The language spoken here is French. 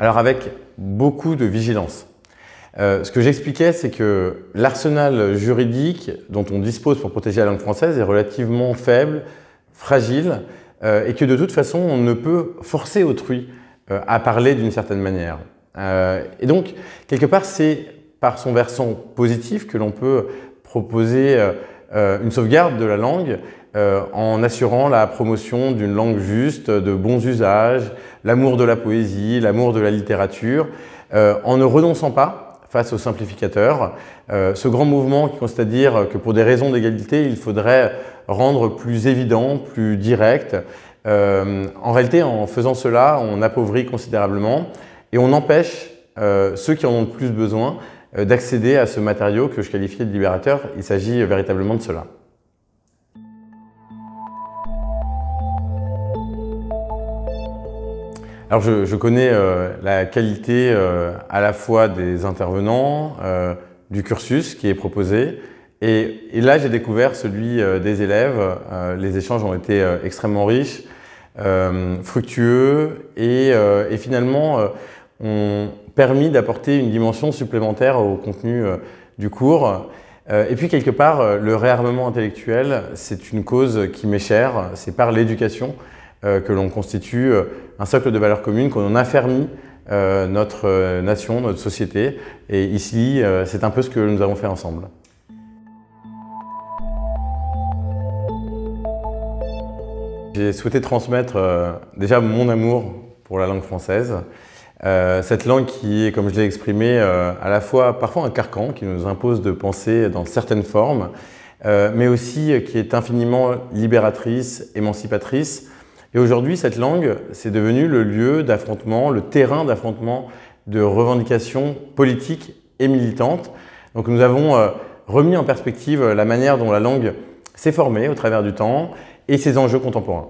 Alors avec beaucoup de vigilance. Ce que j'expliquais, c'est que l'arsenal juridique dont on dispose pour protéger la langue française est relativement faible, fragile, et que de toute façon, on ne peut forcer autrui à parler d'une certaine manière. Et donc, quelque part, c'est par son versant positif que l'on peut proposer une sauvegarde de la langue en assurant la promotion d'une langue juste, de bons usages, l'amour de la poésie, l'amour de la littérature, en ne renonçant pas face aux simplificateurs. Ce grand mouvement qui consiste à dire que pour des raisons d'égalité, il faudrait rendre plus évident, plus direct. En réalité, en faisant cela, on appauvrit considérablement et on empêche ceux qui en ont le plus besoin d'accéder à ce matériau que je qualifiais de libérateur. Il s'agit véritablement de cela. Alors je connais la qualité à la fois des intervenants, du cursus qui est proposé, et là j'ai découvert celui des élèves. Les échanges ont été extrêmement riches, fructueux et finalement ont permis d'apporter une dimension supplémentaire au contenu du cours. Et puis quelque part, le réarmement intellectuel, c'est une cause qui m'est chère, c'est par l'éducation que l'on constitue un socle de valeurs communes, qu'on affermit notre nation, notre société. Et ici, c'est un peu ce que nous avons fait ensemble. J'ai souhaité transmettre déjà mon amour pour la langue française. Cette langue qui est, comme je l'ai exprimé, à la fois parfois un carcan qui nous impose de penser dans certaines formes, mais aussi qui est infiniment libératrice, émancipatrice. Et aujourd'hui, cette langue, c'est devenu le lieu d'affrontement, le terrain d'affrontement de revendications politiques et militantes. Donc nous avons remis en perspective la manière dont la langue s'est formée au travers du temps et ses enjeux contemporains.